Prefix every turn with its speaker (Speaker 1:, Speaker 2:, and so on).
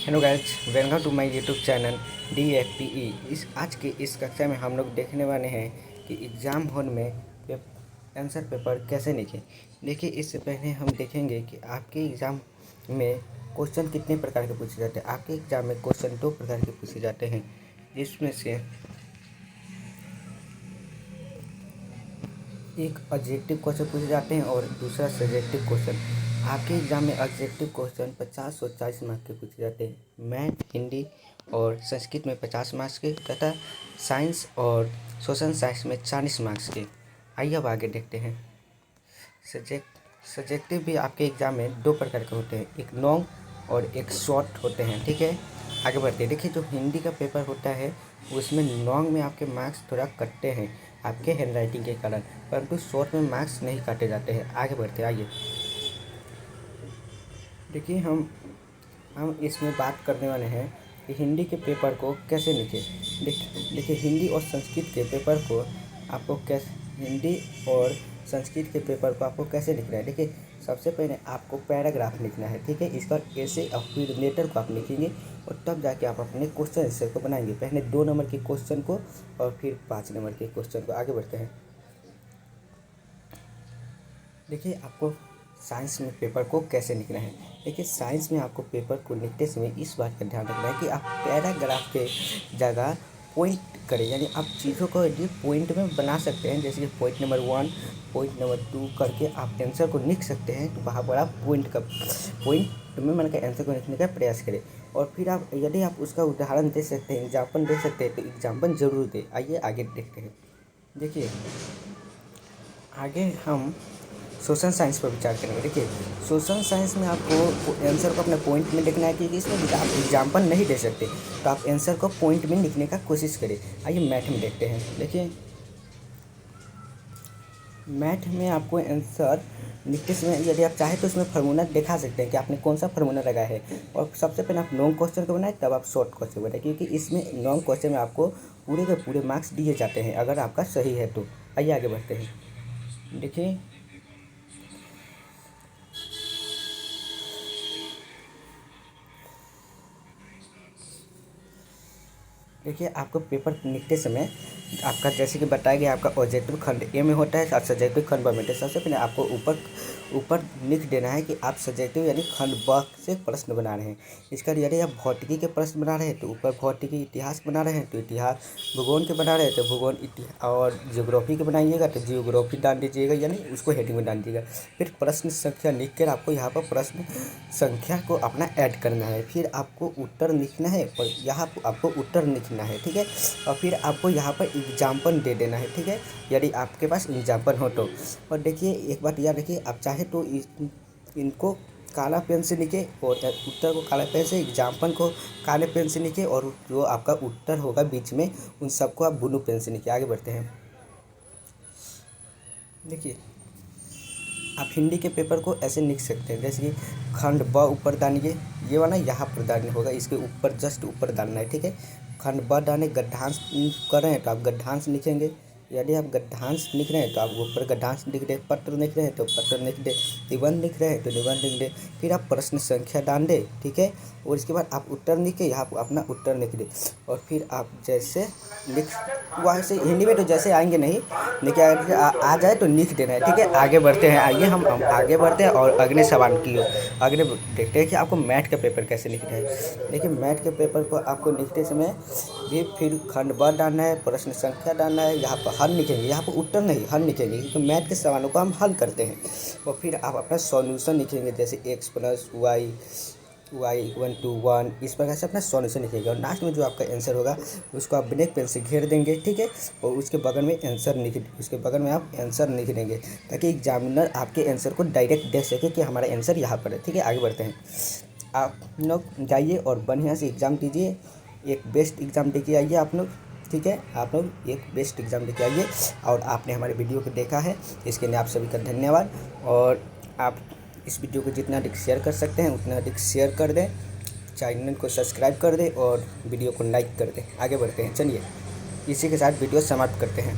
Speaker 1: Hello guys, welcome to my YouTube channel DFPE। आज की इस कक्षा में हम लोग देखने वाले हैं कि एग्ज़ाम हॉल में आंसर पेपर कैसे लिखें। देखिए, इससे पहले हम देखेंगे कि आपके एग्ज़ाम में क्वेश्चन कितने प्रकार के पूछे जाते हैं। आपके एग्ज़ाम में क्वेश्चन 2 प्रकार के पूछे जाते हैं, जिसमें से एक ऑब्जेक्टिव क्वेश्चन पूछे जाते हैं और दूसरा सब्जेक्टिव क्वेश्चन। आपके एग्ज़ाम में ऑब्जेक्टिव क्वेश्चन 50 और 40 मार्क्स के पूछे जाते हैं। मैथ, हिंदी और संस्कृत में 50 मार्क्स के तथा साइंस और सोशल साइंस में 40 मार्क्स के। आइए अब आगे देखते हैं। सब्जेक्टिव भी आपके एग्ज़ाम में 2 प्रकार के होते हैं, एक लॉन्ग और एक शॉर्ट होते हैं। ठीक है, आगे बढ़ते हैं। देखिए, जो हिंदी का पेपर होता है उसमें लॉन्ग में आपके मार्क्स थोड़ा कटते हैं आपके हैंड राइटिंग के कारण, परंतु शॉर्ट में मार्क्स नहीं काटे जाते हैं। आगे बढ़ते आइए। देखिए, हम इसमें बात करने वाले हैं कि हिंदी के पेपर को कैसे लिखें। देखिए, हिंदी और संस्कृत के पेपर को आपको आपको कैसे लिखना है। देखिए, सबसे पहले आपको पैराग्राफ लिखना है। ठीक है, इसका ऐसे और फिर लेटर को आप लिखेंगे और तब जाके आप अपने क्वेश्चन आंसर को बनाएंगे। पहले 2 नंबर के क्वेश्चन को और फिर 5 नंबर के क्वेश्चन को। आगे बढ़ते हैं। देखिए, आपको साइंस में पेपर को कैसे लिखना है। देखिए, साइंस में आपको पेपर को लिखते समय इस बात का ध्यान रखना है कि आप पैराग्राफ के जगह पॉइंट करें, यानी आप चीज़ों को यदि पॉइंट में बना सकते हैं, जैसे कि पॉइंट नंबर 1, पॉइंट नंबर 2 करके आप आंसर को लिख सकते हैं। तो वहाँ पर आप पॉइंट में मन का आंसर को लिखने का प्रयास करें। और फिर आप यदि आप उसका उदाहरण दे सकते हैं, एग्जाम्पल दे सकते हैं, तो एग्जाम्पल ज़रूर दें। आइए आगे देखते हैं। देखिए, आगे हम सोशल साइंस पर विचार करेंगे। देखिए, सोशल साइंस में आपको आंसर को अपने पॉइंट में लिखना है, क्योंकि इसमें आप एग्जाम्पल नहीं दे सकते, तो आप आंसर को पॉइंट में लिखने का कोशिश करें। आइए मैथ में देखते हैं। देखिए, मैथ में आपको आंसर लिखते समय यदि आप चाहें तो इसमें फार्मूला दिखा सकते हैं कि आपने कौन सा फार्मूला लगाया है। और सबसे पहले आप लॉन्ग क्वेश्चन को बनाए, तब आप शॉर्ट क्वेश्चन बनाए, क्योंकि इसमें लॉन्ग क्वेश्चन में आपको पूरे के पूरे मार्क्स दिए जाते हैं अगर आपका सही है तो। आइए आगे बढ़ते हैं। देखिए, आपको पेपर लिखते समय आपका जैसे कि बताया गया, आपका ऑब्जेक्टिव खंड ए में होता है और सब्जेक्टिव खंड ब में। तो सबसे पहले आपको ऊपर लिख देना है कि आप सब्जेक्टिव यानी खंड ब से प्रश्न बना रहे हैं। इसका यदि आप भौतिकी के प्रश्न बना रहे हैं तो ऊपर भौतिकी, इतिहास बना रहे हैं तो इतिहास, भूगोल के बना रहे हैं तो भूगोल, और जियोग्राफी के बनाइएगा तो जियोग्राफी डाल दीजिएगा, यानी उसको हेडिंग में डाल दीजिएगा। फिर प्रश्न संख्या लिख कर आपको यहाँ पर प्रश्न संख्या को अपना ऐड करना है। फिर आपको उत्तर लिखना है और यहाँ आपको उत्तर लिखना है। ठीक है, और फिर आपको यहाँ पर एग्जाम्पल दे देना है। ठीक है, यदि आपके पास एग्जाम्पल हो तो। और देखिए, एक बात याद रखिए, आप चाहे तो इनको काला पेन से लिखे और उत्तर को काला पेन से, एग्जाम्पल को काले पेन से लिखे, और जो आपका उत्तर होगा बीच में उन सबको आप ब्लू पेन से लिखे। आगे बढ़ते हैं। देखिए, आप हिंदी के पेपर को ऐसे लिख सकते हैं, जैसे कि खंड ब ऊपर डालिए, ये वाला यहाँ पर डालने होगा, इसके ऊपर जस्ट ऊपर डालना है। ठीक है, खंड ब डाले, गद्यांश कर रहे हैं तो आप गद्यांश लिखेंगे। यदि आप गद्यांश लिख रहे हैं तो आप ऊपर गद्यांश लिख दें, पत्र लिख रहे हैं तो पत्र लिख दें, निबंध लिख रहे हैं तो निबंध लिख दें। फिर आप प्रश्न संख्या डाल दें। ठीक है, और इसके बाद आप उत्तर लिख के यहाँ अपना उत्तर लिख दें। और फिर आप जैसे वैसे हिंदी में तो जैसे आएंगे नहीं, लेकिन अगर आ जाए तो लिख देना है। ठीक है, आगे बढ़ते हैं। आइए हम आगे बढ़ते हैं और अगले सवाल की ओर अगले देखते हैं कि आपको मैथ का पेपर कैसे लिखना है। देखिए, मैथ के पेपर को आपको लिखते समय भी फिर खंड ब डालना है, प्रश्न संख्या डालना है, यहाँ पर हल लिखेंगे, यहाँ पर उत्तर नहीं हल लिखेंगे, क्योंकि मैथ के सवालों को हम हल करते हैं। और फिर आप अपना सॉल्यूशन लिखेंगे, जैसे x + y = 1 इस प्रकार से अपना सॉल्यूशन लिखेंगे। और लास्ट में जो आपका आंसर होगा उसको आप ब्लैक पेन से घेर देंगे। ठीक है, और उसके बगल में आप आंसर लिख देंगे, ताकि एग्जामिनर आपके आंसर को डायरेक्ट देख सके कि हमारा आंसर यहाँ पर है। ठीक है, आगे बढ़ते हैं। आप लोग जाइए और बढ़िया से एग्ज़ाम दीजिए, एक बेस्ट एग्ज़ाम दे के आइए आप लोग। ठीक है, आप लोग एक बेस्ट एग्ज़ाम दे के आइए। और आपने हमारे वीडियो को देखा है, इसके लिए आप सभी का धन्यवाद। और आप इस वीडियो को जितना अधिक शेयर कर सकते हैं उतना अधिक शेयर कर दें, चैनल को सब्सक्राइब कर दें और वीडियो को लाइक कर दें। आगे बढ़ते हैं, चलिए इसी के साथ वीडियो समाप्त करते हैं।